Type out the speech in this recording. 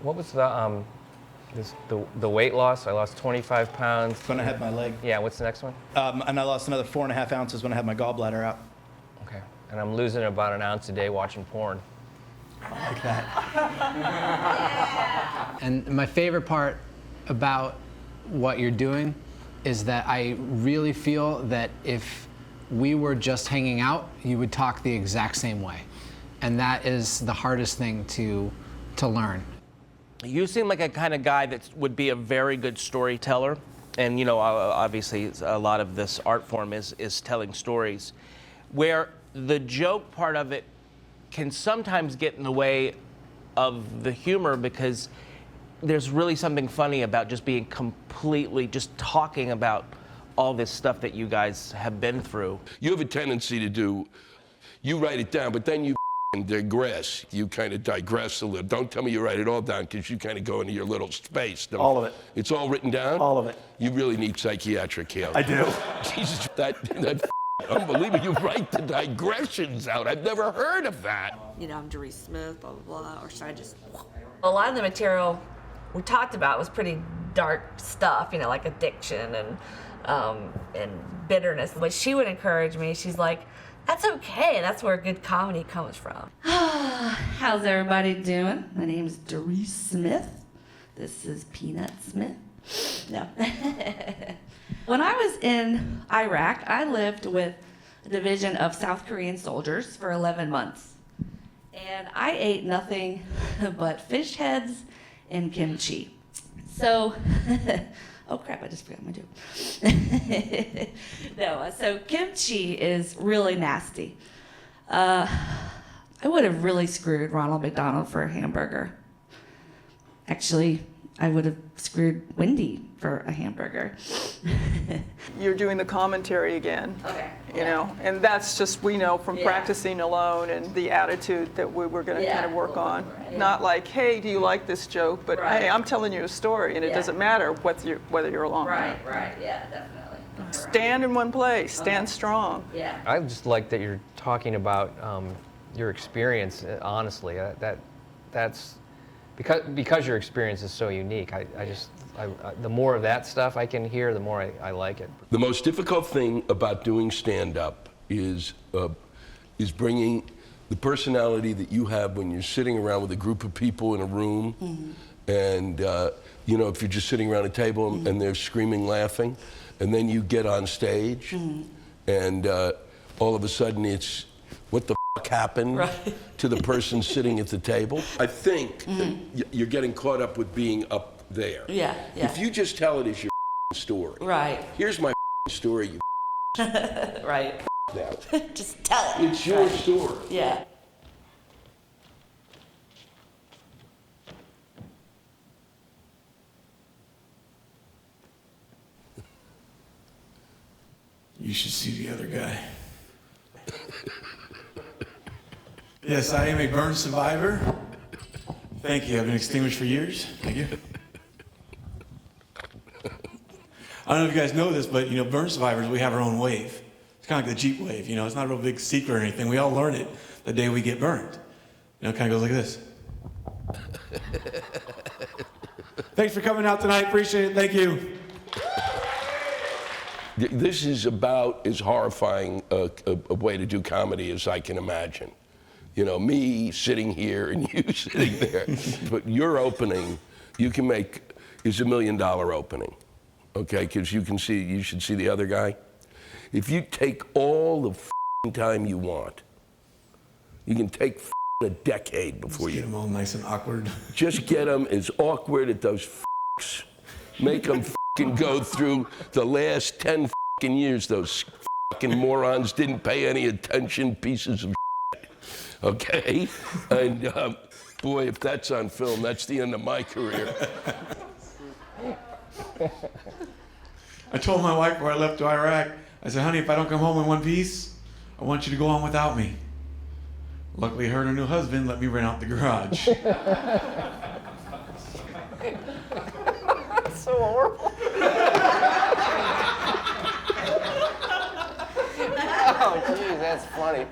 What was the weight loss? I lost 25 pounds. When I had my leg. Yeah, what's the next one? And I lost another 4.5 ounces when I had my gallbladder out. Okay. And I'm losing about an ounce a day watching porn. Like that. And my favorite part about what you're doing is that I really feel that if we were just hanging out, you would talk the exact same way. And that is the hardest thing to learn. You seem like a kind of guy that would be a very good storyteller. And, you know, obviously a lot of this art form is telling stories, where the joke part of it can sometimes get in the way of the humor, because there's really something funny about just being completely, just talking about all this stuff that you guys have been through. You have a tendency to do, you write it down, but then you digress. You kind of digress a little. Don't tell me you write it all down, because you kind of go into your little space. All of it. It's all written down? All of it. You really need psychiatric help. I do. Jesus, that unbelievable. You write the digressions out. I've never heard of that. You know, I'm Doris Smith, blah, blah, blah, or should I just... A lot of the material we talked about was pretty dark stuff, you know, like addiction and bitterness. But she would encourage me. She's like, that's okay. That's where good comedy comes from. How's everybody doing? My name's Doris Smith. This is Peanut Smith. No. When I was in Iraq, I lived with a division of South Korean soldiers for 11 months. And I ate nothing but fish heads and kimchi. So, oh crap, I just forgot my joke. No, so kimchi is really nasty. I would have really screwed Ronald McDonald for a hamburger. Actually, I would have screwed Wendy for a hamburger. You're doing the commentary again. Okay. You know, and that's just, we know from practicing alone and the attitude that we were going to kind of work on. Yeah. Not like, hey, do you like this joke? But hey, I'm telling you a story, and it doesn't matter whether you're alone. Right, yeah, definitely. Stand in one place. Stand strong. Yeah. I just like that you're talking about your experience honestly. That's because your experience is so unique. I the more of that stuff I can hear, the more I like it. The most difficult thing about doing stand-up is bringing the personality that you have when you're sitting around with a group of people in a room, and you know, if you're just sitting around a table and they're screaming, laughing, and then you get on stage, and all of a sudden it's, what the fuck happened to the person sitting at the table? I think that you're getting caught up with being up there. Yeah. If you just tell it as your story. Right. Here's my story, you Right. now. Just tell it. It's your story. Yeah. You should see the other guy. Yes, I am a burn survivor. Thank you. I've been extinguished for years. Thank you. I don't know if you guys know this, but you know, burn survivors, we have our own wave. It's kind of like the Jeep wave, you know, it's not a real big secret or anything. We all learn it the day we get burned. You know, it kind of goes like this. Thanks for coming out tonight. Appreciate it. Thank you. This is about as horrifying a way to do comedy as I can imagine. You know, me sitting here and you sitting there. But your opening, you can make, is $1 million opening. Okay, because you should see the other guy. If you take all the time you want, you can take a decade before Just get them all nice and awkward. Just get them as awkward as those make them go through the last 10 years. Those morons didn't pay any attention, pieces of okay? And boy, if that's on film, that's the end of my career. I told my wife before I left to Iraq, I said, honey, if I don't come home in one piece, I want you to go on without me. Luckily, her and her new husband let me rent out the garage. That's so horrible. Oh, geez, that's funny.